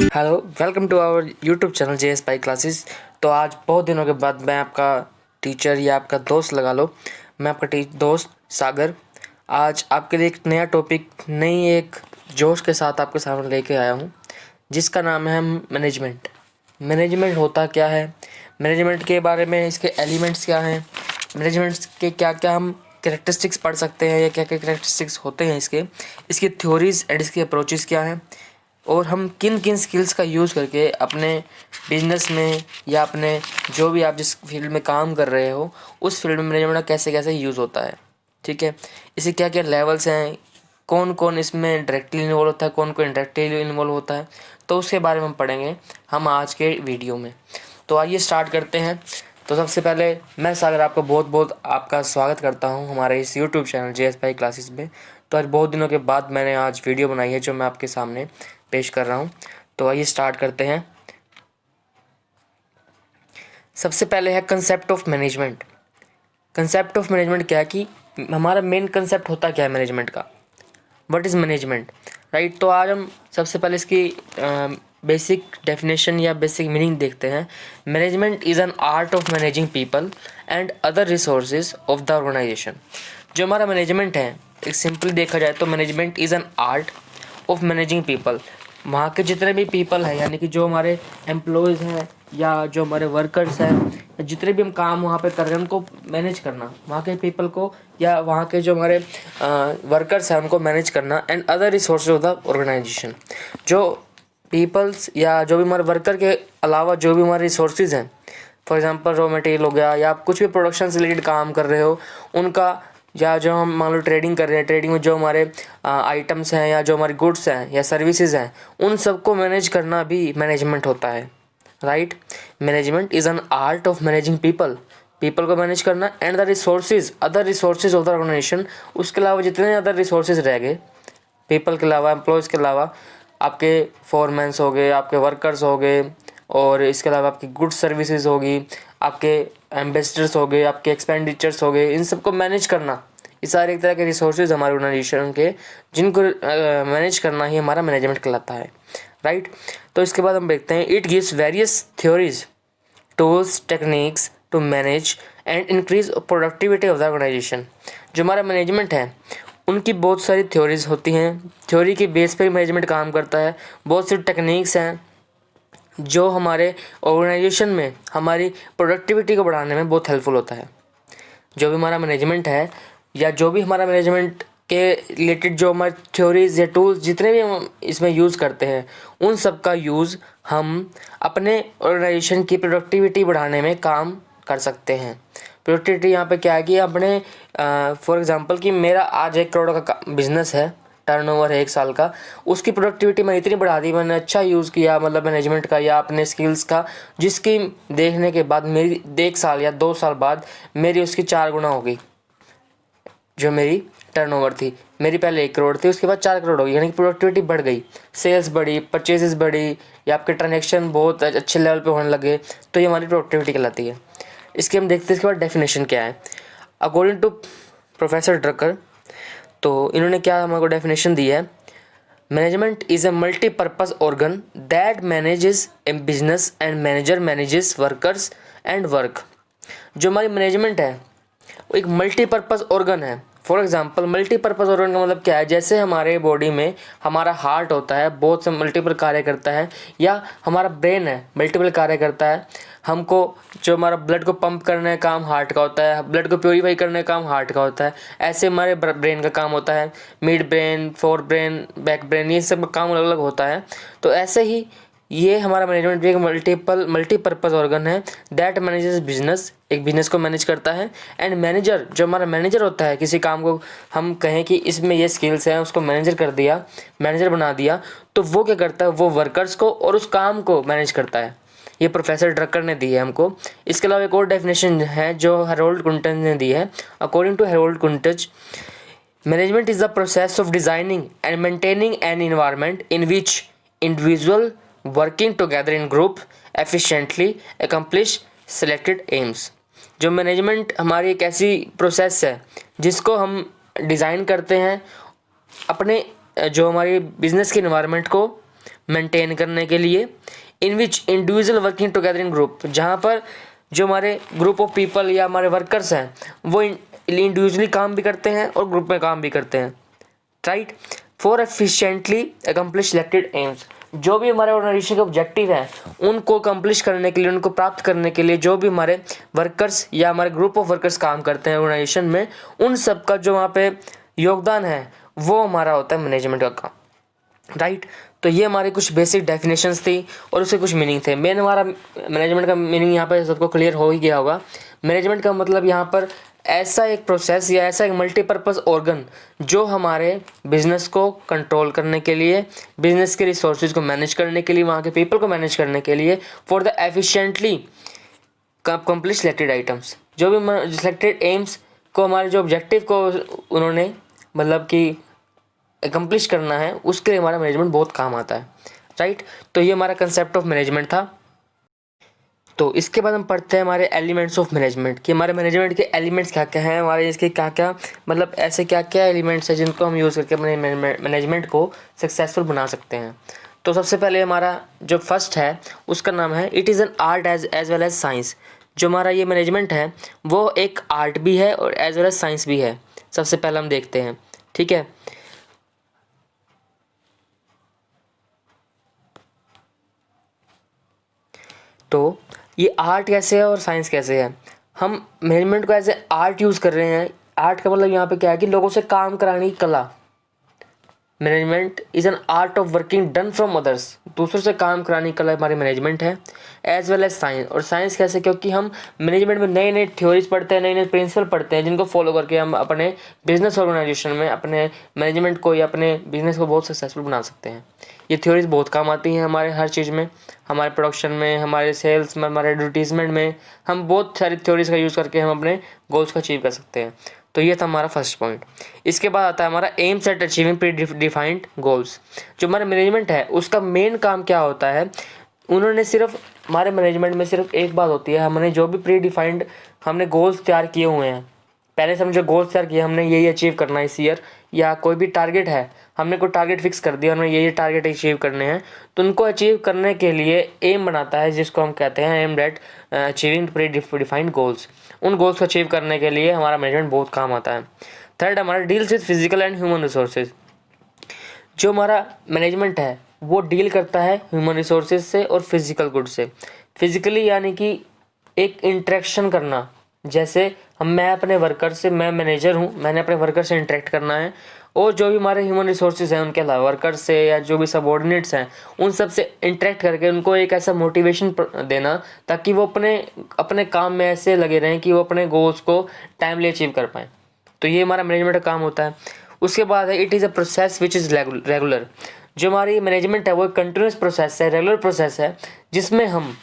Hello, welcome to our YouTube channel JS pi classes. तो आज बहुत दिनों के बाद मैं आपका टीचर या आपका दोस्त लगा लो, मैं आपका दोस्त सागर आज आपके लिए एक नया टॉपिक, नई एक जोश के साथ आपके सामने लेके आया हूँ, जिसका नाम है मैनेजमेंट। मैनेजमेंट होता क्या है, मैनेजमेंट के बारे में इसके एलिमेंट्स क्या हैं, मैनेजमेंट के क्या क्या हम कैरेक्टरिस्टिक्स पढ़ सकते हैं या क्या क्या कैरेक्टरिस्टिक्स होते हैं इसकी थ्योरीज एंड इसकी अप्रोचेस क्या हैं, और हम किन किन स्किल्स का यूज़ करके अपने बिजनेस में या अपने जो भी आप जिस फील्ड में काम कर रहे हो उस फील्ड में मैनेजमेंट कैसे कैसे यूज़ होता है। ठीक है, इसके क्या क्या लेवल्स हैं, कौन कौन इसमें डायरेक्टली इन्वॉल्व होता है, कौन कौन इनडायरेक्टली इन्वॉल्व होता है, तो उसके बारे में हम पढ़ेंगे हम आज के वीडियो में। तो आइए स्टार्ट करते हैं। तो सबसे पहले मैं सागर आपका बहुत बहुत आपका स्वागत करता हूं हमारे इस YouTube channel JS pi classes में। तो आज बहुत दिनों के बाद मैंने आज वीडियो बनाई है जो मैं आपके सामने पेश कर रहा हूं। तो आइए स्टार्ट करते हैं। सबसे पहले है concept of management. Concept of management क्या है कि हमारा मेन कंसेप्ट होता क्या है मैनेजमेंट का, व्हाट इज़ मैनेजमेंट, राइट। तो आज हम सबसे पहले इसकी बेसिक डेफिनेशन या बेसिक मीनिंग देखते हैं। Management is an art of managing people and other resources of the organisation. जो हमारा मैनेजमेंट है, एक सिंपली देखा जाए तो management is an art of managing people. वहाँ के जितने भी पीपल हैं, यानी कि जो हमारे एम्प्लॉयज़ हैं या जो हमारे वर्कर्स हैं, जितने भी हम काम वहाँ पे कर रहे हैं उनको मैनेज करना, वहाँ के पीपल को या वहाँ के जो हमारे वर्कर्स हैं उनको मैनेज करना, and other resources of the organisation. जो पीपल्स या जो भी हमारे वर्कर के अलावा जो भी हमारे रिसोर्सेज हैं, फॉर एग्जांपल रॉ मटेरियल हो गया या आप कुछ भी प्रोडक्शन से रिलेटेड काम कर रहे हो उनका, या जो हम मान लो ट्रेडिंग कर रहे हैं, ट्रेडिंग में जो हमारे आइटम्स हैं या जो हमारे गुड्स हैं या सर्विसेज हैं, उन सबको मैनेज करना भी मैनेजमेंट होता है, right. Management is an art of managing people, people को मैनेज करना, and the resources other resources of the organisation. उसके अलावा जितने अदर रिसोर्सेज रह गए, पीपल के अलावा, एम्प्लॉयज़ के अलावा, आपके फोरमैन्स हो गए, आपके वर्कर्स हो गए, और इसके अलावा आपकी गुड सर्विसेज होगी, आपके एम्बेसडर्स हो गए, आपके एक्सपेंडिचर्स हो गए, इन सबको मैनेज करना, ये सारे एक तरह के रिसोर्सेज हमारे ऑर्गेनाइजेशन के, जिनको मैनेज करना ही हमारा मैनेजमेंट कहलाता है, राइट। तो इसके बाद हम देखते हैं, it gives various theories, tools, techniques to manage and increase productivity of the organisation. जो हमारा मैनेजमेंट है उनकी बहुत सारी थ्योरीज होती हैं, थ्योरी के बेस पर मैनेजमेंट काम करता है। बहुत सी टेक्निक्स हैं जो हमारे ऑर्गेनाइजेशन में हमारी प्रोडक्टिविटी को बढ़ाने में बहुत हेल्पफुल होता है। जो भी हमारा मैनेजमेंट है या जो भी हमारा मैनेजमेंट के रिलेटेड जो हमारे थ्योरीज या टूल्स जितने भी हम इसमें यूज़ करते हैं, उन सब का यूज़ हम अपने ऑर्गेनाइजेशन की प्रोडक्टिविटी बढ़ाने में काम कर सकते हैं। प्रोडक्टिविटी यहाँ पे क्या है कि अपने फॉर एग्जांपल कि मेरा आज 1 करोड़ का बिजनेस है, टर्नओवर है 1 साल का, उसकी प्रोडक्टिविटी मैंने इतनी बढ़ा दी, मैंने अच्छा यूज़ किया मतलब मैनेजमेंट का या अपने स्किल्स का, जिसकी देखने के बाद मेरी 1 साल या 2 साल बाद मेरी उसकी 4 गुना हो गई। जो मेरी टर्नओवर थी, मेरी पहले 1 करोड़ थी, उसके बाद 4 करोड़ हो गई, यानी कि प्रोडक्टिविटी बढ़ गई, सेल्स बढ़ी, परचेजेस बढ़ी, या आपके ट्रांजेक्शन बहुत अच्छे लेवल पे होने लगे, तो ये हमारी प्रोडक्टिविटी कहलाती है। इसके हम देखते हैं इसके बाद डेफिनेशन क्या है। अकॉर्डिंग टू प्रोफेसर ड्रकर, तो इन्होंने क्या हमारे को डेफिनेशन दी है, management is a multipurpose organ that manages A business and manager manages workers and work. जो हमारी मैनेजमेंट है वो एक मल्टीपर्पज़ ऑर्गन है। फॉर एग्जांपल मल्टीपर्पज़ ऑर्गन का मतलब क्या है, जैसे हमारे बॉडी में हमारा हार्ट होता है, बहुत से मल्टीपल कार्य करता है, या हमारा ब्रेन है मल्टीपल कार्य करता है। हमको जो हमारा ब्लड को पंप करने का काम हार्ट का होता है, ब्लड को प्योरीफाई करने का काम हार्ट का होता है, ऐसे हमारे ब्रेन का काम होता है, mid brain, fore brain, back brain, ये सब काम अलग अलग होता है। तो ऐसे ही ये हमारा मैनेजमेंट भी एक मल्टीपर्पज़ ऑर्गन है दैट मैनेजेस बिजनेस, एक बिजनेस को मैनेज करता है, एंड मैनेजर, जो हमारा मैनेजर होता है, किसी काम को हम कहें कि इसमें ये स्किल्स हैं, उसको मैनेजर कर दिया, मैनेजर बना दिया, तो वो क्या करता है, वो वर्कर्स को और उस काम को मैनेज करता है। ये प्रोफेसर ड्रकर ने दी है हमको। इसके अलावा एक और डेफिनेशन है जो हैरोल्ड कुंटज ने दी है। According to Harold Koontz, management is the process of designing and maintaining an environment in which individual working together in group efficiently accomplish selected aims। जो मैनेजमेंट हमारी एक ऐसी प्रोसेस है जिसको हम डिज़ाइन करते हैं अपने जो हमारी बिजनेस के इन्वायरमेंट को मेंटेन करने के लिए, in which individual working together in group, जहाँ पर जो हमारे ग्रुप ऑफ पीपल या हमारे वर्कर्स हैं वो इंडिविजुअली काम भी करते हैं और ग्रुप में काम भी करते हैं, right, for efficiently accomplish selected AIIMS. जो भी हमारे ऑर्गेनाइजेशन के ऑब्जेक्टिव हैं उनको अकम्प्लिश करने के लिए, उनको प्राप्त करने के लिए जो भी हमारे वर्कर्स या हमारे ग्रुप ऑफ वर्कर्स काम करते हैं ऑर्गेनाइजेशन में, उन सब का जो वहाँ पे योगदान है वो हमारा होता है मैनेजमेंट का काम, राइट। तो ये हमारी कुछ बेसिक डेफिनेशंस थी और उसके कुछ मीनिंग थे। मेन हमारा मैनेजमेंट का मीनिंग यहाँ पर सबको क्लियर हो ही गया होगा। मैनेजमेंट का मतलब यहाँ पर ऐसा एक प्रोसेस या ऐसा एक मल्टीपर्पज़ ऑर्गन जो हमारे बिजनेस को कंट्रोल करने के लिए, बिजनेस के रिसोर्सेज को मैनेज करने के लिए, वहाँ के पीपल को मैनेज करने के लिए, for the efficiently complete selected items, जो भी सिलेक्टेड एम्स को, हमारे जो ऑब्जेक्टिव को उन्होंने मतलब कि अकम्प्लिश करना है, उसके लिए हमारा मैनेजमेंट बहुत काम आता है, राइट। तो ये हमारा कंसेप्ट ऑफ मैनेजमेंट था। तो इसके बाद हम पढ़ते हैं हमारे एलिमेंट्स ऑफ मैनेजमेंट, कि हमारे मैनेजमेंट के एलिमेंट्स क्या क्या हैं, हमारे इसके क्या क्या मतलब ऐसे क्या क्या एलिमेंट्स हैं जिनको हम यूज़ करके अपने मैनेजमेंट को सक्सेसफुल बना सकते हैं। तो सबसे पहले हमारा जो फर्स्ट है उसका नाम है it is an art as well as science. जो हमारा ये मैनेजमेंट है वो एक आर्ट भी है और एज वेल एज साइंस भी है। सबसे पहले हम देखते हैं, ठीक है। तो ये आर्ट कैसे है और साइंस कैसे है। हम मैनेजमेंट को एज ए आर्ट यूज़ कर रहे हैं। आर्ट का मतलब यहाँ पे क्या है कि लोगों से काम कराने की कला। Management is an art of working done from others, दूसरों से काम कराने की कला हमारी मैनेजमेंट है। एज वेल एज साइंस, और साइंस कैसे, क्योंकि हम मैनेजमेंट में नए नए थ्योरीज पढ़ते हैं, नए नए प्रिंसिपल पढ़ते हैं जिनको फॉलो करके हम अपने बिजनेस ऑर्गेनाइजेशन में अपने मैनेजमेंट को या अपने बिजनेस को बहुत सक्सेसफुल बना सकते हैं। ये थ्योरीज बहुत काम आती हैं हमारे हर चीज़ में, हमारे प्रोडक्शन में, हमारे सेल्स में, हमारे एडवर्टीजमेंट में। हम बहुत सारी थ्योरीज का यूज़ करके हम अपने गोल्स को अचीव कर सकते हैं। तो ये था हमारा फर्स्ट पॉइंट। इसके बाद आता है हमारा aim set achieving pre defined goals. जो हमारा मैनेजमेंट है उसका मेन काम क्या होता है, उन्होंने सिर्फ हमारे मैनेजमेंट में सिर्फ एक बात होती है, हमने जो भी प्री डिफाइंड हमने गोल्स तैयार किए हुए हैं, पहले से हम जो गोल्स तैयार किए, हमने यही अचीव करना है इस ईयर, या कोई भी टारगेट है, हमने कोई टारगेट फिक्स कर दिया, हमने ये टारगेट अचीव करने हैं, तो उनको अचीव करने के लिए एम बनाता है, जिसको हम कहते हैं aimed at achieving pre defined goals. उन गोल्स को अचीव करने के लिए हमारा मैनेजमेंट बहुत काम आता है। थर्ड हमारा deals with physical and human resources. जो हमारा मैनेजमेंट है वो डील करता है ह्यूमन रिसोर्सेज से और फिजिकल गुड से। फिजिकली यानी कि एक इंटरेक्शन करना, जैसे मैं अपने वर्कर से, मैं मैनेजर हूँ, मैंने अपने वर्कर से इंटरेक्ट करना है, और जो भी हमारे ह्यूमन रिसोर्सेज हैं उनके अलावा वर्कर से या जो भी सबॉर्डिनेट्स हैं उन सब से इंटरेक्ट करके उनको एक ऐसा मोटिवेशन देना ताकि वो अपने अपने काम में ऐसे लगे रहें कि वो अपने गोल्स को टाइमली अचीव कर पाएँ। तो ये हमारा मैनेजमेंट का काम होता है। उसके बाद है it is a process which is regular. जो हमारी मैनेजमेंट है वो एक कंटिन्यूस प्रोसेस है, रेगुलर प्रोसेस है, जिसमें हम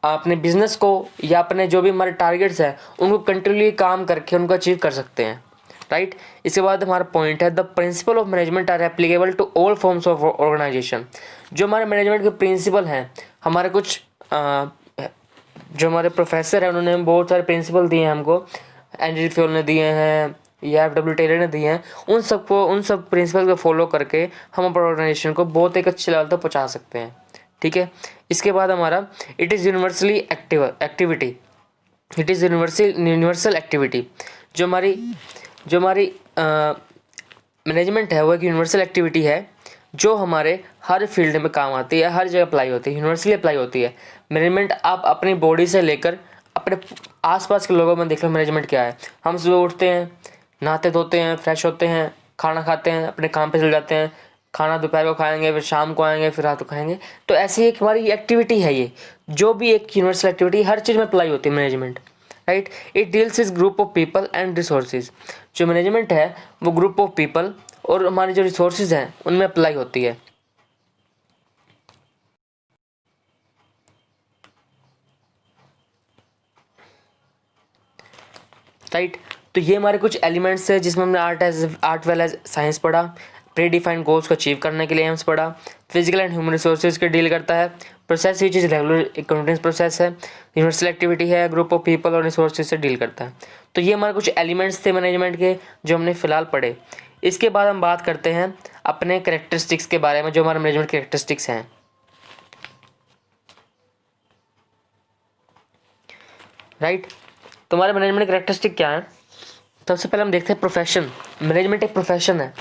अपने बिजनेस को या अपने जो भी हमारे टारगेट्स हैं उनको कंटिन्यूली काम करके उनको अचीव कर सकते हैं, राइट। इसके बाद हमारा पॉइंट है the principle of management are applicable to all forms of organisation. जो हमारे मैनेजमेंट के प्रिंसिपल हैं, हमारे कुछ जो हमारे प्रोफेसर हैं उन्होंने बहुत सारे प्रिंसिपल दिए हैं हमको, एंड्रयू फ्योल ने दिए हैं या F.W. टेलर ने दिए हैं। उन सब प्रिंसिपल को फॉलो करके हम अपने ऑर्गेनाइजेशन को बहुत एक अच्छे लेवल तक पहुंचा सकते हैं, ठीक है। इसके बाद हमारा it is universally activity, it is universal activity. जो हमारी मैनेजमेंट है वो एक यूनिवर्सल एक्टिविटी है जो हमारे हर फील्ड में काम आती है, हर जगह अप्लाई होती है, यूनिवर्सली अप्लाई होती है। मैनेजमेंट आप अपनी बॉडी से लेकर अपने आसपास के लोगों में देख लो मैनेजमेंट क्या है। हम सुबह उठते हैं, नहाते धोते हैं, फ्रेश होते हैं, खाना खाते हैं, अपने काम पे चले जाते हैं, खाना दोपहर को खाएंगे, फिर शाम को आएंगे, फिर रात को खाएंगे। तो ऐसी एक हमारी एक्टिविटी है ये, जो भी एक यूनिवर्सल एक्टिविटी हर चीज़ में अप्लाई होती है management, right. It deals is group of people and resources. जो मैनेजमेंट है वो ग्रुप ऑफ पीपल और हमारी जो रिसोर्सेज हैं उनमें अप्लाई होती है, राइट। तो ये हमारे कुछ एलिमेंट्स है जिसमें हमने आर्ट वेल एज साइंस पढ़ा, प्री डिफाइंड गोल्स को अचीव करने के लिए एम्स पढ़ा, फिजिकल एंड ह्यूमन रिसोर्सेज के डील करता है, process which is regular continuous process है, यूनिवर्सल एक्टिविटी है, ग्रुप ऑफ पीपल और रिसोर्सेज से डील करता है। तो ये हमारे कुछ एलिमेंट्स थे मैनेजमेंट के जो हमने फिलहाल पढ़े। इसके बाद हम बात करते हैं अपने कैरेक्टरिस्टिक्स के बारे में, जो हमारे मैनेजमेंट कैरेक्टरिस्टिक्स हैं। राइट, तो हमारे मैनेजमेंट कैरेक्टरिस्टिक क्या है? सबसे पहले हम देखते हैं प्रोफेशन। मैनेजमेंट एक प्रोफेशन है।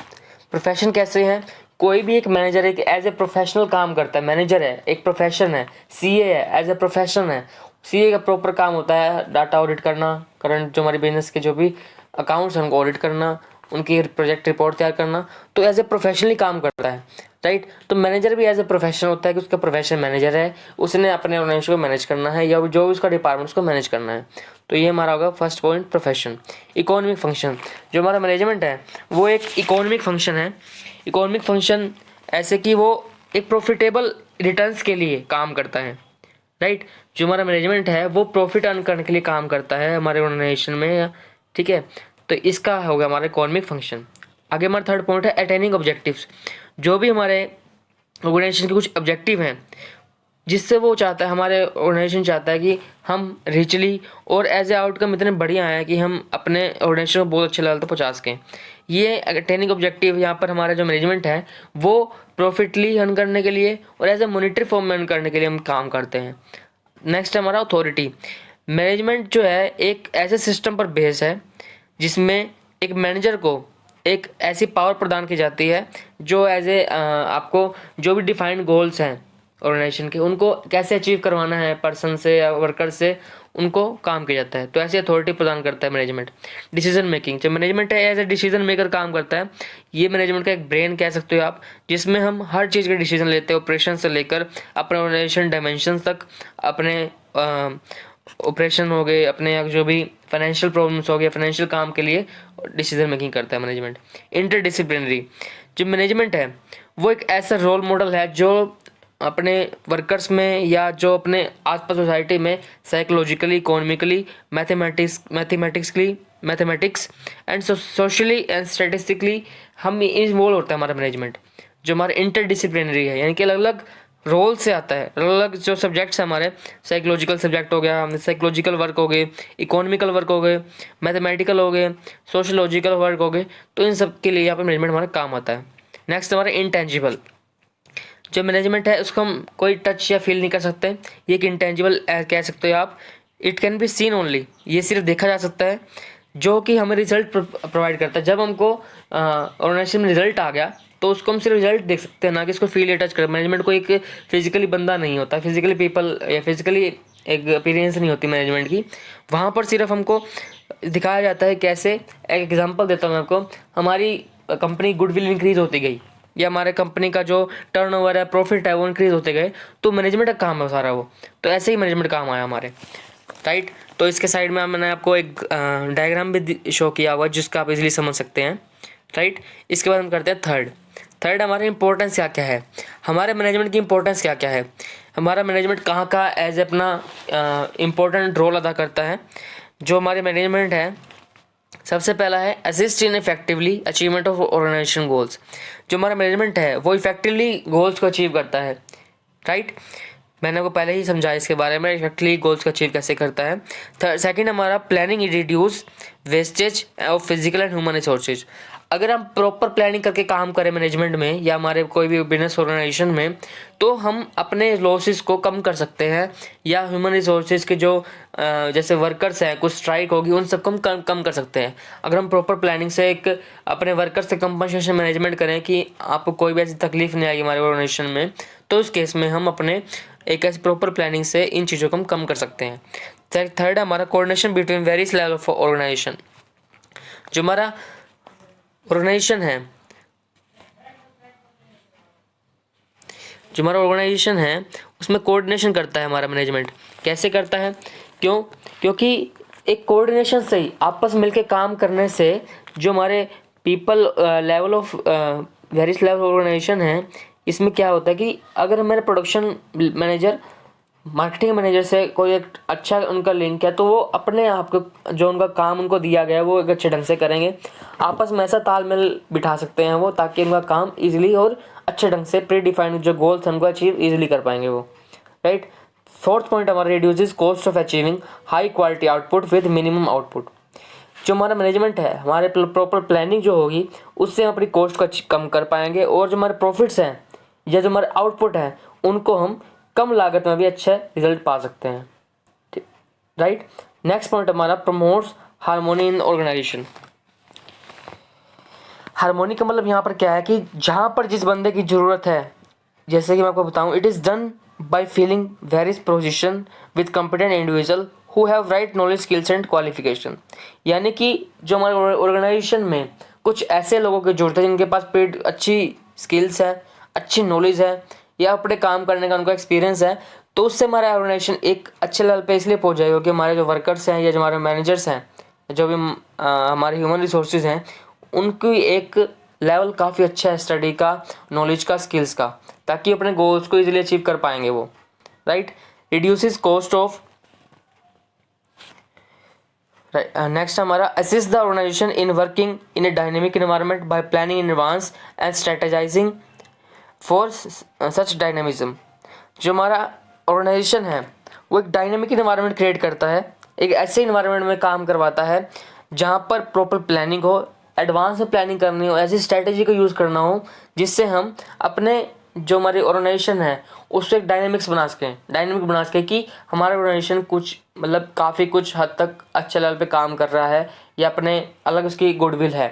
प्रोफेशन कैसे है? कोई भी एक मैनेजर एक एज ए प्रोफेशनल काम करता है। मैनेजर है, एक प्रोफेशन है। सीए है, एज ए प्रोफेशन है। सीए का प्रॉपर काम होता है डाटा ऑडिट करना, करंट जो हमारी बिजनेस के जो भी अकाउंट्स हैं उनको ऑडिट करना, उनकी प्रोजेक्ट रिपोर्ट तैयार करना। तो एज ए प्रोफेशनली काम करता है। राइट, तो मैनेजर भी एज ए प्रोफेशन होता है कि उसका प्रोफेशन मैनेजर है, उसने अपने ऑर्गेनाइजेशन को मैनेज करना है या जो भी उसका डिपार्टमेंट उसको मैनेज करना है। तो ये हमारा होगा first point, profession. Economic function, जो हमारा मैनेजमेंट है वो एक इकोनॉमिक फंक्शन है। इकोनॉमिक फंक्शन ऐसे कि वो एक प्रॉफिटेबल रिटर्न्स के लिए काम करता है। राइट, जो हमारा मैनेजमेंट है वो प्रॉफिट अर्न करने के लिए काम करता है हमारे ऑर्गेनाइजेशन में। ठीक है, तो इसका होगा हमारा इकोनॉमिक फंक्शन। आगे हमारा थर्ड पॉइंट है अटेनिंग ऑब्जेक्टिव्स। जो भी हमारे ऑर्गेनाइजेशन के कुछ ऑब्जेक्टिव हैं जिससे वो चाहता है, हमारे ऑर्गेनाइजेशन चाहता है कि हम रिचली और एज ए आउटकम इतने बढ़िया आए कि हम अपने ऑर्गेनाइजेशन को बहुत अच्छे लेवल तक पहुँचा सकें। ये अटेनिंग ऑब्जेक्टिव यहाँ पर हमारा जो मैनेजमेंट है वो प्रॉफिटली अर्न करने के लिए और एज ए मॉनिटरी फॉर्म में अर्न करने के लिए हम काम करते हैं। नेक्स्ट है हमारा अथॉरिटी। मैनेजमेंट जो है एक ऐसे सिस्टम पर बेस है जिसमें एक मैनेजर को एक ऐसी पावर प्रदान की जाती है जो एज ए आपको जो भी डिफाइंड गोल्स हैं ऑर्गेनाइजेशन के उनको कैसे अचीव करवाना है पर्सन से या वर्कर से, उनको काम किया जाता है। तो ऐसी अथॉरिटी प्रदान करता है मैनेजमेंट। डिसीजन मेकिंग, जब मैनेजमेंट है एज ए डिसीजन मेकर काम करता है। ये मैनेजमेंट का एक ब्रेन कह सकते हो आप, जिसमें हम हर चीज़ के डिसीजन लेते हैं, ऑपरेशन से लेकर अपने ऑर्गेनाइजेशन डायमेंशन तक, अपने ऑपरेशन हो गए, अपने जो भी फाइनेंशियल प्रॉब्लम्स हो गए, फाइनेंशियल काम के लिए डिसीजन मेकिंग करता है मैनेजमेंट। इंटरडिसिप्लिनरी, जो मैनेजमेंट है वो एक ऐसा रोल मॉडल है जो अपने वर्कर्स में या जो अपने आसपास सोसाइटी में psychologically, economically, mathematics and socially and statistically हम इन्वॉल्व होता है हमारा मैनेजमेंट। जो हमारा इंटरडिसिप्लिनरी है, यानी कि अलग अलग रोल से आता है, अलग अलग जो सब्जेक्ट्स हैं हमारे, साइकोलॉजिकल सब्जेक्ट हो गया, हमने साइकोलॉजिकल वर्क हो गए, इकोनॉमिकल वर्क हो गए, मैथमेटिकल हो गए, सोशोलॉजिकल वर्क हो गए। तो इन सब के लिए यहाँ पर मैनेजमेंट हमारा काम आता है। नेक्स्ट हमारा इंटेंजिबल, जो मैनेजमेंट है उसको हम कोई टच या फील नहीं कर सकते। ये एक इंटेंजिबल कह सकते हो आप। It can be seen only, ये सिर्फ देखा जा सकता है, जो कि हमें रिजल्ट प्रोवाइड करता है। जब हमको ऑर्गेनाइजेशन में रिजल्ट आ गया तो उसको हम सिर्फ रिजल्ट देख सकते हैं, ना कि इसको फील या टच कर। मैनेजमेंट को एक फिजिकली बंदा नहीं होता, फिजिकली पीपल या फिजिकली एक अपीयरेंस नहीं होती मैनेजमेंट की। वहाँ पर सिर्फ हमको दिखाया जाता है कैसे। एक एग्जांपल देता हूँ मैं आपको, हमारी कंपनी गुडविल इंक्रीज होती गई या हमारे कंपनी का जो टर्नओवर है, प्रॉफिट है, वो इंक्रीज होते गए, तो मैनेजमेंट का काम है सारा वो। तो ऐसे ही मैनेजमेंट काम आया हमारे। राइट, तो इसके साइड में मैंने आपको एक डायग्राम भी शो किया हुआ जिसका आप इजीली समझ सकते हैं। राइट, इसके बाद हम करते हैं थर्ड हमारे इंपॉर्टेंस क्या क्या है, हमारे मैनेजमेंट की इंपॉर्टेंस क्या क्या है, हमारा मैनेजमेंट कहाँ का एज अपना इम्पोर्टेंट रोल अदा करता है। जो हमारे मैनेजमेंट है, सबसे पहला है assist in effectively achievement of organisation goals. जो हमारा मैनेजमेंट है वो इफेक्टिवली गोल्स को अचीव करता है। राइट, मैंने आपको पहले ही समझाया इसके बारे में, इफेक्टिवली गोल्स को अचीव कैसे करता है। सेकंड हमारा planning reduce wastage of physical and human resources. अगर हम प्रॉपर प्लानिंग करके काम करें मैनेजमेंट में या हमारे कोई भी बिजनेस ऑर्गेनाइजेशन में, तो हम अपने लॉसेस को कम कर सकते हैं, या ह्यूमन रिसोर्सेज के जो जैसे वर्कर्स हैं, कुछ स्ट्राइक होगी, उन सबको हम कम कर सकते हैं। अगर हम प्रॉपर प्लानिंग से एक अपने वर्कर्स से कंपनसेशन मैनेजमेंट करें कि आपको कोई भी ऐसी तकलीफ नहीं आएगी हमारे ऑर्गेनाइजेशन में, तो उस केस में हम अपने एक ऐसी प्रॉपर प्लानिंग से इन चीज़ों को हम कम कर सकते हैं। थर्ड हमारा coordination between various level of organisation. जो हमारा ऑर्गेनाइजेशन है, जो हमारा ऑर्गेनाइजेशन है उसमें कोऑर्डिनेशन करता है हमारा मैनेजमेंट। कैसे करता है? क्योंकि एक कोऑर्डिनेशन से ही आपस मिलके काम करने से जो हमारे people level of various level organisation है, इसमें क्या होता है कि अगर हमारे प्रोडक्शन मैनेजर मार्केटिंग मैनेजर से कोई एक अच्छा उनका लिंक है, तो वो अपने आप को जो उनका काम उनको दिया गया है वो एक अच्छे ढंग से करेंगे। आपस में ऐसा तालमेल बिठा सकते हैं वो, ताकि उनका काम इजीली और अच्छे ढंग से प्री डिफाइंड जो गोल्स हैं उनको अचीव इजीली कर पाएंगे वो। राइट। फोर्थ पॉइंट हमारा reduces cost of achieving high quality output with minimum output. जो हमारा मैनेजमेंट है, हमारे प्रॉपर प्लानिंग जो होगी उससे हम अपनी कॉस्ट को कम कर पाएंगे, और जो हमारे प्रॉफिट्स हैं या जो हमारे आउटपुट है उनको हम कम लागत में भी अच्छा रिजल्ट पा सकते हैं, राइट। नेक्स्ट पॉइंट हमारा प्रमोट्स हार्मोनी इन ऑर्गेनाइजेशन। हार्मोनी का मतलब यहाँ पर क्या है कि जहाँ पर जिस बंदे की ज़रूरत है, जैसे कि मैं आपको बताऊँ, it is done by filling various position with competent individual who have right knowledge skills and qualification. यानी कि जो हमारे ऑर्गेनाइजेशन में कुछ ऐसे लोगों की जरूरत है जिनके पास पेड अच्छी स्किल्स है, अच्छी नॉलेज है, या अपने काम करने का उनका एक्सपीरियंस है, तो उससे हमारा ऑर्गेनाइजेशन एक अच्छे लेवल पे इसलिए पहुंच जाएगा कि हमारे जो वर्कर्स हैं या जो हमारे मैनेजर्स हैं, जो भी हमारे ह्यूमन रिसोर्सेज हैं, उनकी एक लेवल काफ़ी अच्छा है स्टडी का, नॉलेज का, स्किल्स का, ताकि अपने गोल्स को इजीली अचीव कर पाएंगे वो, right. Reduces cost of, next हमारा assist the organisation in working in a dynamic environment by planning in advance and strategising for such dynamism. जो हमारा ऑर्गेनाइजेशन है वो एक डायनेमिक एनवायरनमेंट क्रिएट करता है, एक ऐसे इन्वायरमेंट में काम करवाता है जहाँ पर प्रॉपर प्लानिंग हो, एडवांस में प्लानिंग करनी हो, ऐसी स्ट्रैटेजी को यूज़ करना हो जिससे हम अपने जो हमारी ऑर्गेनाइजेशन है उसको एक डायनेमिक बना सकें कि हमारा ऑर्गेनाइजेशन कुछ मतलब काफ़ी कुछ हद तक अच्छे लेवल पे काम कर रहा है या अपने अलग उसकी गुडविल है।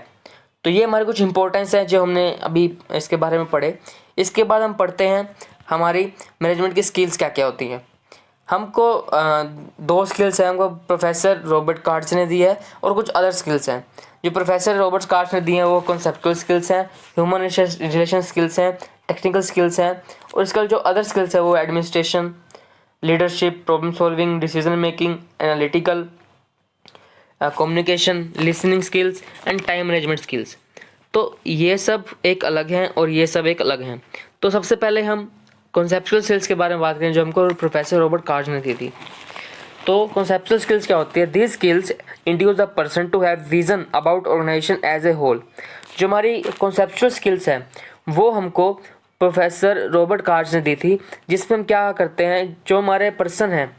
तो ये हमारे कुछ इंपॉर्टेंस है जो हमने अभी इसके बारे में पढ़े। इसके बाद हम पढ़ते हैं हमारी मैनेजमेंट की स्किल्स क्या क्या होती हैं। हमको दो स्किल्स हैं, हमको प्रोफेसर रॉबर्ट कार्ड्स ने दी है, और कुछ अदर स्किल्स हैं। जो प्रोफेसर रॉबर्ट कार्ड्स ने दी हैं वो कॉन्सेप्चुअल स्किल्स हैं, ह्यूमन रिलेशन स्किल्स हैं, टेक्निकल स्किल्स हैं, और इसका जो अदर स्किल्स है वो administration, leadership, problem solving, decision making, analytical, communication, listening skills and time management skills. तो ये सब एक अलग हैं और ये सब एक अलग हैं। तो सबसे पहले हम कॉन्सेप्चुअल स्किल्स के बारे में बात करें जो हमको प्रोफेसर रॉबर्ट कार्ड्स ने दी थी। तो कॉन्सेप्चुअल स्किल्स क्या होती है? These skills induce the person to have vision about organisation as a whole. जो हमारी कॉन्सेप्चुअल स्किल्स हैं वो हमको प्रोफेसर रॉबर्ट कार्ड्स ने दी थी, जिसमें हम क्या करते हैं, जो हमारे पर्सन हैं,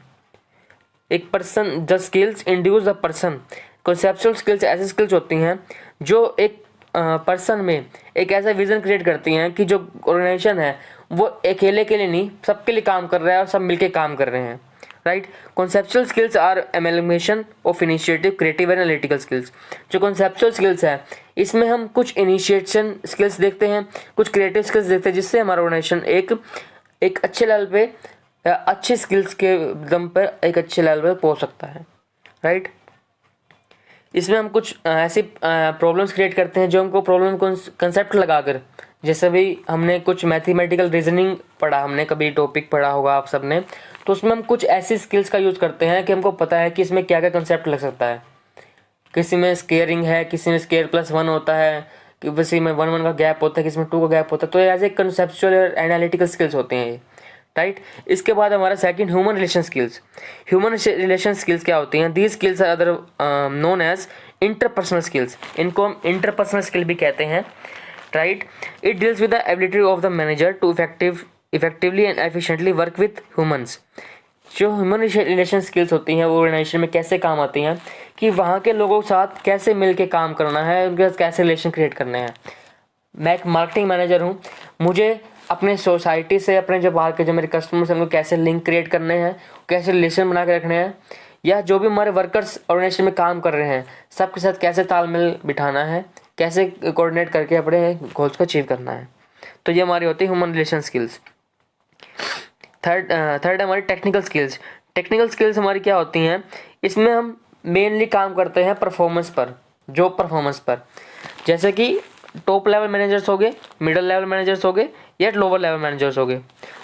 एक person, the skills induce the person. Conceptual skills ऐसी स्किल्स होती हैं जो एक पर्सन में एक ऐसा विजन क्रिएट करती हैं कि जो ऑर्गेनाइजेशन है वो अकेले के लिए नहीं, सबके लिए काम कर रहा है और सब मिलके काम कर रहे हैं, right. Conceptual skills are amalgamation of initiative, creative and analytical skills. जो कॉन्सेप्चुअल स्किल्स है इसमें हम कुछ इनिशिएशन स्किल्स देखते हैं, कुछ क्रिएटिव स्किल्स देखते हैं, जिससे हमारा ऑर्गेनाइजेशन एक अच्छे लेवल पे, अच्छे स्किल्स के दम पर एक अच्छे लेवल पे पहुंच सकता है, राइट। इसमें हम कुछ ऐसी प्रॉब्लम्स क्रिएट करते हैं जो हमको प्रॉब्लम कंसेप्ट लगाकर, जैसे भी हमने कुछ मैथमेटिकल रीजनिंग पढ़ा, हमने कभी टॉपिक पढ़ा होगा आप सब ने, तो उसमें हम कुछ ऐसी स्किल्स का यूज़ करते हैं कि हमको पता है कि इसमें क्या क्या कंसेप्ट लग सकता है। किसी में स्केयरिंग है, किसी में स्केयर प्लस 1 होता है, कि किसी में 1 1 का गैप होता है, किसी में 2 का गैप होता है। तो ये ऐसे कंसेप्चुअल और एनालिटिकल स्किल्स होते हैं ये, राइट। इसके बाद हमारा second human relation skills. Human relation skills क्या होती हैं? These skills are other known as interpersonal skills. इनको हम इंटरपर्सनल स्किल भी कहते हैं, right. It deals with the ability of the manager to effectively and efficiently work with humans. जो human relation skills होती हैं वो ऑर्गेनाइजेशन में कैसे काम आती हैं कि वहाँ के लोगों के साथ कैसे मिल के काम करना है, उनके साथ कैसे रिलेशन क्रिएट करने हैं। मैं एक मार्केटिंग मैनेजर हूँ, मुझे अपने सोसाइटी से, अपने जो बाहर के जो मेरे कस्टमर्स हैं उनको कैसे लिंक क्रिएट करने हैं, कैसे रिलेशन बना के रखने हैं, या जो भी हमारे वर्कर्स ऑर्गेनाइजेशन में काम कर रहे हैं सबके साथ कैसे तालमेल बिठाना है, कैसे कोऑर्डिनेट करके अपने गोल्स को अचीव करना है। तो ये हमारी होती है ह्यूमन रिलेशन स्किल्स। थर्ड हमारी टेक्निकल स्किल्स। टेक्निकल स्किल्स हमारी क्या होती हैं? इसमें हम मेनली काम करते हैं परफॉर्मेंस पर, जॉब परफॉर्मेंस पर। जैसे कि टॉप लेवल मैनेजर्स हो गए, मिडिल लेवल मैनेजर्स हो गए, या लोअर लेवल मैनेजर्स हो गए।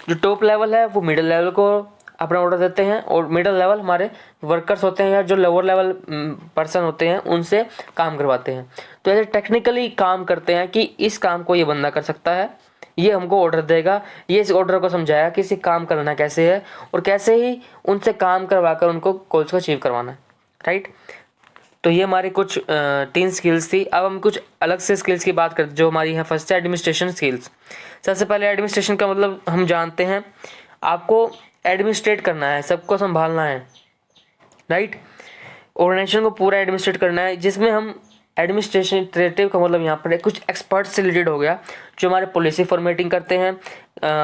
जो टॉप लेवल है वो मिडिल लेवल को अपना ऑर्डर देते हैं, और मिडिल लेवल हमारे वर्कर्स होते हैं या जो लोअर लेवल पर्सन होते हैं उनसे काम करवाते हैं। तो ऐसे टेक्निकली काम करते हैं कि इस काम को ये बंदा कर सकता है, ये हमको ऑर्डर देगा, ये इस ऑर्डर को समझाया कि इसे काम करना कैसे है और कैसे ही उनसे काम करवा कर उनको गोल्स को अचीव करवाना है, राइट। तो ये हमारी कुछ 3 स्किल्स थी। अब हम कुछ अलग से स्किल्स की बात करते जो हमारी है। फर्स्ट है एडमिनिस्ट्रेशन स्किल्स। सबसे पहले एडमिनिस्ट्रेशन का मतलब हम जानते हैं, आपको एडमिनिस्ट्रेट करना है, सबको संभालना है, राइट। ऑर्गेनाइजेशन को पूरा एडमिनिस्ट्रेट करना है, जिसमें हम एडमिनिस्ट्रेटिव का मतलब यहाँ पर कुछ एक्सपर्ट से रिलेटेड हो गया, जो हमारे पॉलिसी फॉर्मेटिंग करते हैं,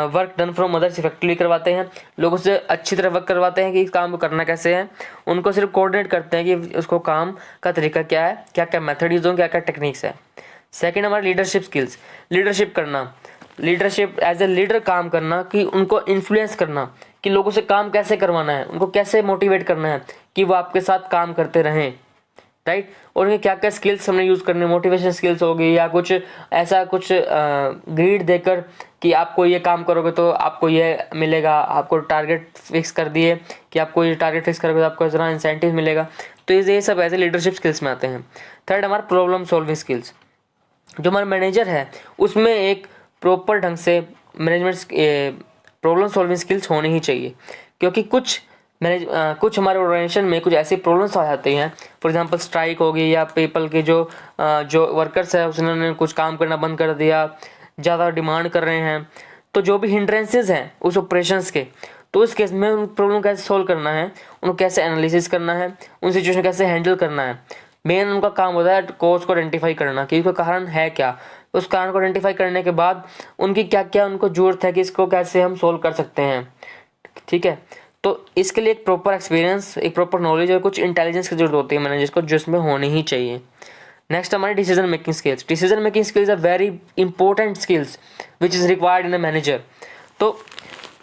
work done from others effectively करवाते हैं, लोगों से अच्छी तरह वर्क करवाते हैं कि इस काम को करना कैसे है, उनको सिर्फ कोऑर्डिनेट करते हैं कि उसको काम का तरीका क्या है, क्या क्या मेथड यूज हो, क्या क्या टेक्निक्स है। सेकेंड हमारा लीडरशिप स्किल्स, लीडरशिप करना, लीडरशिप एज ए लीडर काम करना, कि उनको इन्फ्लुएंस करना कि लोगों से काम कैसे करवाना है, उनको कैसे मोटिवेट करना है कि वो आपके साथ काम करते रहें, राइट। और उनके क्या क्या स्किल्स हमने यूज़ करने, मोटिवेशन स्किल्स होगी या कुछ ऐसा कुछ ग्रीड देकर कि आपको ये काम करोगे तो आपको ये मिलेगा, आपको टारगेट फिक्स कर दिए कि आपको ये टारगेट फिक्स करोगे तो आपको इतना इंसेंटिव मिलेगा। तो ये सब ऐसे लीडरशिप स्किल्स में आते हैं। थर्ड हमारा प्रॉब्लम सॉल्विंग स्किल्स, जो हमारा मैनेजर है उसमें एक प्रॉपर ढंग से मैनेजमेंट प्रॉब्लम सॉल्विंग स्किल्स होनी ही चाहिए, क्योंकि कुछ हमारे ऑर्गेनाइजेशन में कुछ ऐसी प्रॉब्लम्स आ जाती हैं, फॉर एग्जांपल स्ट्राइक होगी या पीपल के जो वर्कर्स है उसने कुछ काम करना बंद कर दिया, ज़्यादा डिमांड कर रहे हैं, तो जो भी हिंड्रेंसेस हैं उस ऑपरेशंस के, तो उस केस में उन प्रॉब्लम कैसे सॉल्व करना है, उनको कैसे एनालिसिस करना है, उन सिचुएशन कैसे हैंडल करना है। मेन उनका काम होता है कॉज को आइडेंटिफाई करना कि उसका कारण है क्या, उस कारण को आइडेंटिफाई करने के बाद उनकी क्या क्या उनको जरूरत है कि इसको कैसे हम सोल्व कर सकते हैं, ठीक है। तो इसके लिए एक प्रॉपर एक्सपीरियंस, एक प्रॉपर नॉलेज और कुछ इंटेलिजेंस की जरूरत होती है मैनेजर को, जो इसमें होनी ही चाहिए। नेक्स्ट हमारी decision making skills, decision making skills are very important skills which is required in a manager. तो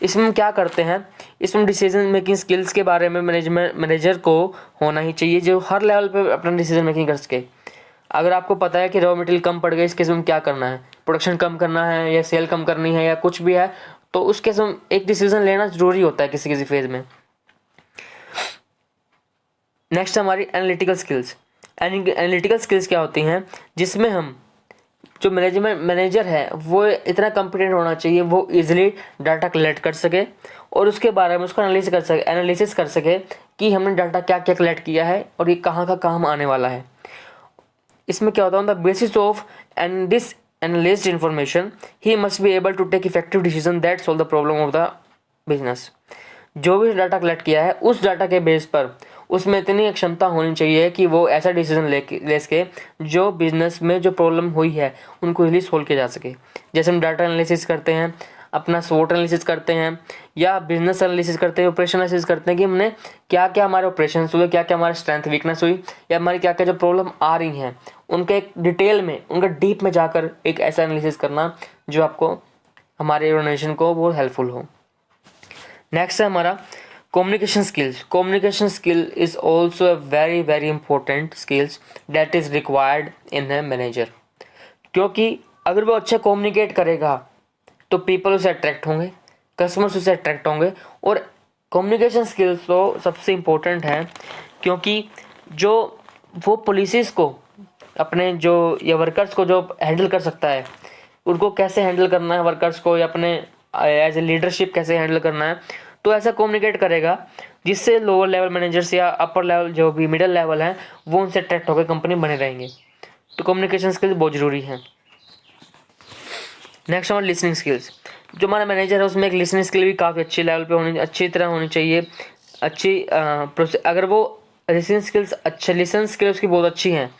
इसमें हम क्या करते हैं, इसमें डिसीजन मेकिंग स्किल्स के बारे में मैनेजर को होना ही चाहिए, जो हर लेवल पे अपना डिसीजन मेकिंग कर सके। अगर आपको पता है कि रॉ मटेरियल कम पड़ गया, इस केस में क्या करना है, प्रोडक्शन कम करना है या सेल कम करनी है या कुछ भी है, तो उस केस में एक डिसीजन लेना जरूरी होता है किसी किसी फेज में। नेक्स्ट हमारी एनालिटिकल स्किल्स, एनालिटिकल स्किल्स क्या होती हैं, जिसमें हम जो मैनेजर है वो इतना कॉम्पिटेंट होना चाहिए, वो इजीली डाटा कलेक्ट कर सके और उसके बारे में उसको एनालिसिस कर सके कि हमने डाटा क्या क्या कलेक्ट किया है और ये कहाँ का काम आने वाला है। इसमें क्या होता है, the basis of and this analysed information he must be able to take effective decision that solve the problem of the business. जो भी डाटा कलेक्ट किया है उस डाटा के बेस पर उसमें इतनी क्षमता होनी चाहिए कि वो ऐसा डिसीजन ले सके जो बिजनेस में जो प्रॉब्लम हुई है उनको इजीली सोल्व किया जा सके। जैसे हम डाटा एनालिसिस करते हैं, अपना स्वोट एनालिसिस करते हैं या बिजनेस एनालिसिस करते हैं, ऑपरेशन एनालिसिस करते हैं कि हमने क्या क्या हमारे ऑपरेशन हुए, क्या क्या हमारे स्ट्रेंथ वीकनेस हुई या हमारी क्या क्या जो प्रॉब्लम आ रही हैं उनके एक डिटेल में, उनका डीप में जाकर एक ऐसा एनालिसिस करना जो आपको हमारे ऑर्गेनाइजेशन को वो हेल्पफुल हो। नेक्स्ट है हमारा communication skills. Communication skill is also a very very important skills that is required in a manager, क्योंकि अगर वो अच्छा कम्युनिकेट करेगा तो पीपल उसे अट्रैक्ट होंगे, कस्टमर्स उसे अट्रैक्ट होंगे। और कम्युनिकेशन स्किल्स तो सबसे इम्पोर्टेंट है, क्योंकि जो वो पॉलिसीज़ को अपने जो या वर्कर्स को जो हैंडल कर सकता है, उनको कैसे हैंडल करना है वर्कर्स को, या अपने एज ए लीडरशिप कैसे हैंडल करना है, तो ऐसा कम्युनिकेट करेगा जिससे लोअर लेवल मैनेजर्स या अपर लेवल जो भी मिडिल लेवल है वो उनसे अट्रैक्ट होकर कंपनी बने रहेंगे। तो कम्युनिकेशन स्किल्स बहुत ज़रूरी है। नेक्स्ट हमारा लिसनिंग स्किल्स, जो हमारा मैनेजर है उसमें एक लिसनिंग स्किल भी काफ़ी अच्छी लेवल पे होनी, अच्छी तरह होनी चाहिए। अगर वो लिसनिंग स्किल्स अच्छे लिसन स्किल उसकी बहुत अच्छी हैं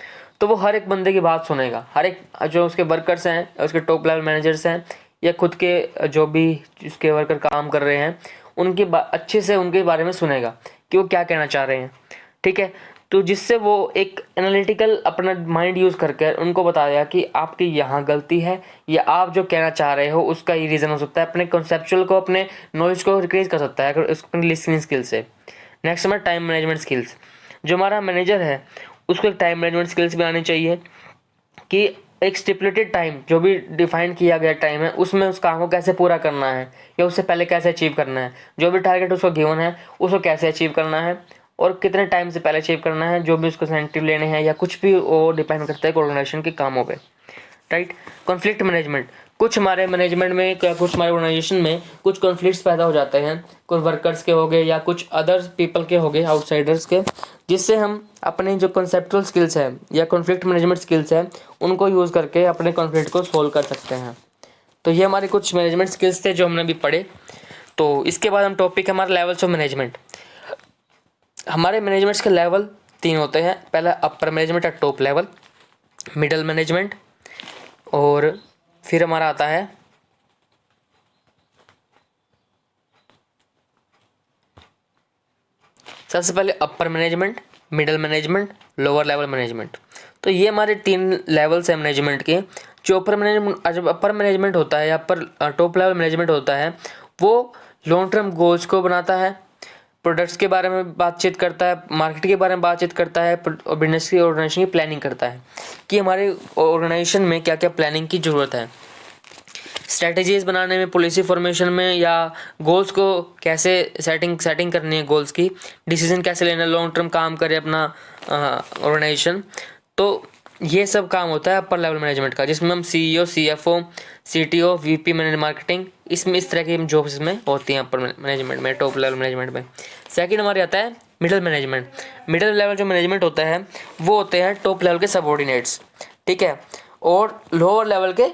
तो वो हर एक बंदे की बात सुनेगा, हर एक जो उसके वर्कर्स हैं, उसके टॉप लेवल मैनेजर्स हैं या खुद के जो भी उसके वर्कर काम कर रहे हैं उनकी अच्छे से उनके बारे में सुनेगा कि वो क्या कहना चाह रहे हैं, ठीक है। तो जिससे वो एक एनालिटिकल अपना माइंड यूज़ करके उनको बताया कि आपकी यहाँ गलती है या आप जो कहना चाह रहे हो उसका ये रीज़न हो सकता है, अपने कॉन्सेप्चुअल को, अपने नॉलेज को इंक्रीज कर सकता है अगर अपनी लिसनिंग स्किल से। नेक्स्ट हमारा टाइम मैनेजमेंट स्किल्स, जो हमारा मैनेजर है उसको एक टाइम मैनेजमेंट स्किल्स भी आनी चाहिए कि एक स्टिपुलेटेड टाइम, जो भी डिफाइन किया गया टाइम है उसमें उस काम को कैसे पूरा करना है या उससे पहले कैसे अचीव करना है, जो भी टारगेट उसको गिवन है उसको कैसे अचीव करना है और कितने टाइम से पहले अचीव करना है, जो भी उसको इंसेंटिव लेने हैं या कुछ भी वो डिपेंड करता है ऑर्गेनाइजेशन के कामों पे, राइट। कॉन्फ्लिक्ट मैनेजमेंट, कुछ हमारे मैनेजमेंट में कुछ हमारे ऑर्गेनाइजेशन में कुछ कॉन्फ्लिक्ट्स पैदा हो जाते हैं, कुछ वर्कर्स के हो गए या कुछ अदर पीपल के हो गए, आउटसाइडर्स के, जिससे हम अपने जो कॉन्सेप्चुअल स्किल्स है या कॉन्फ्लिक्ट मैनेजमेंट स्किल्स है उनको यूज़ करके अपने कॉन्फ्लिक्ट को सोल्व कर सकते हैं। तो ये हमारे कुछ मैनेजमेंट स्किल्स थे जो हमने अभी पढ़े। तो इसके बाद हम टॉपिक है हमारा लेवल्स ऑफ मैनेजमेंट। हमारे मैनेजमेंट्स के लेवल 3 होते हैं। पहला अपर मैनेजमेंट या टॉप लेवल, मिडल मैनेजमेंट, और फिर हमारा आता है सबसे पहले upper management, middle management, lower level management. तो ये हमारे 3 लेवल्स हैं मैनेजमेंट के। जो अपर मैनेजमेंट होता है या अपर टॉप लेवल मैनेजमेंट होता है वो लॉन्ग टर्म गोल्स को बनाता है, प्रोडक्ट्स के बारे में बातचीत करता है, मार्केट के बारे में बातचीत करता है, और बिजनेस की ऑर्गेनाइजेशन की प्लानिंग करता है कि हमारे ऑर्गेनाइजेशन में क्या क्या प्लानिंग की ज़रूरत है, स्ट्रेटजीज बनाने में, पॉलिसी फॉर्मेशन में, या गोल्स को कैसे सेटिंग करनी है, गोल्स की डिसीजन कैसे लेना, लॉन्ग टर्म काम करे अपना ऑर्गेनाइजेशन। तो ये सब काम होता है अपर लेवल मैनेजमेंट का, जिसमें हम CEO, CFO, CTO, VP manager marketing, इसमें इस तरह की जॉब्स में होती हैं अपर मैनेजमेंट में, टॉप लेवल मैनेजमेंट में। सेकंड हमारे आता है मिडिल मैनेजमेंट। मिडिल लेवल जो मैनेजमेंट होता है वो होते हैं टॉप लेवल के सबऑर्डिनेट्स, ठीक है, और लोअर लेवल के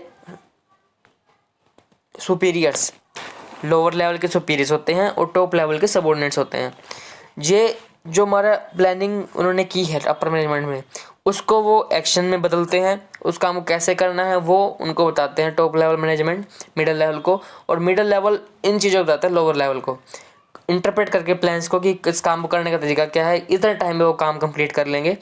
सुपीरियर्स। लोअर लेवल के सुपीरियर्स होते हैं और टॉप लेवल के सबऑर्डिनेट्स होते हैं। ये जो हमारा प्लानिंग उन्होंने की है अपर मैनेजमेंट में, उसको वो एक्शन में बदलते हैं, उस काम को कैसे करना है वो उनको बताते हैं top level management middle level को, और मिडिल लेवल इन चीज़ों को बताता है लोअर लेवल को, इंटरप्रेट करके प्लान्स को कि इस काम को करने का तरीका क्या है, इतने टाइम में वो काम कंप्लीट कर लेंगे,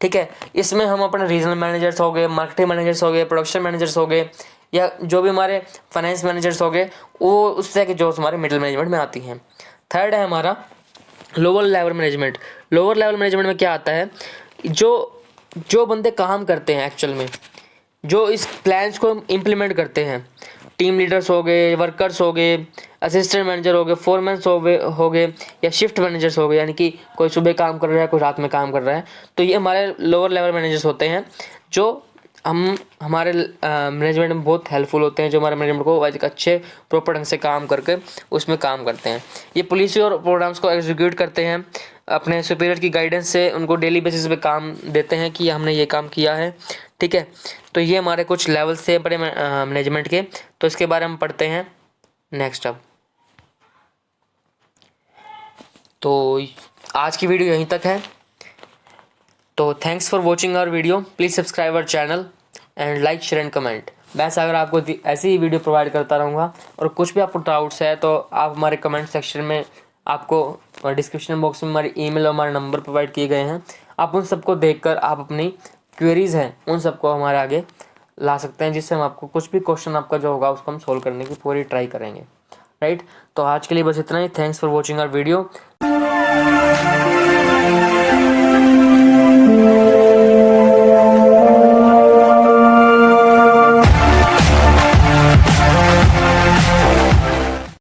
ठीक है। इसमें हम अपने रीजनल मैनेजर्स हो गए, मार्केटिंग मैनेजर्स हो गए, प्रोडक्शन मैनेजर्स हो गए, या जो भी हमारे फाइनेंस मैनेजर्स हो गए, वो उस तरह की जॉब्स हमारे मिडिल मैनेजमेंट में आती हैं। थर्ड है हमारा lower level management. Lower level management में क्या आता है, जो बंदे काम करते हैं एक्चुअल में, जो इस प्लान्स को इम्प्लीमेंट करते हैं, टीम लीडर्स हो गए, वर्कर्स हो गए, असिस्टेंट मैनेजर हो गए, फोरमैन्स हो गए, या शिफ्ट मैनेजर्स हो गए, यानी कि कोई सुबह काम कर रहा है, कोई रात में काम कर रहा है, तो ये हमारे लोअर लेवल मैनेजर्स होते हैं, जो हमारे मैनेजमेंट में बहुत हेल्पफुल होते हैं, जो हमारे मैनेजमेंट को एक अच्छे प्रॉपर ढंग से काम करके उसमें काम करते हैं। ये पॉलिसी और प्रोग्राम्स को एग्जीक्यूट करते हैं, अपने सुपीरियर की गाइडेंस से उनको डेली बेसिस पे काम देते हैं कि हमने ये काम किया है, ठीक है। तो ये हमारे कुछ लेवल्स थे बड़े मैनेजमेंट के, तो इसके बारे में पढ़ते हैं नेक्स्ट। अब तो आज की वीडियो यहीं तक है। तो thanks for watching our video, please subscribe our channel and like share and comment. बस अगर आपको ऐसी ही वीडियो प्रोवाइड करता रहूँगा, और कुछ भी आपको डाउट्स है तो आप हमारे कमेंट सेक्शन में, आपको डिस्क्रिप्शन बॉक्स में हमारी ईमेल और हमारे नंबर प्रोवाइड किए गए हैं, आप उन सबको देखकर आप अपनी क्वेरीज़ हैं उन सबको हमारे आगे ला सकते हैं, जिससे हम आपको कुछ भी क्वेश्चन आपका जो होगा उसको हम सोल्व करने की पूरी ट्राई करेंगे, राइट। तो आज के लिए बस इतना ही। Thanks for watching our video.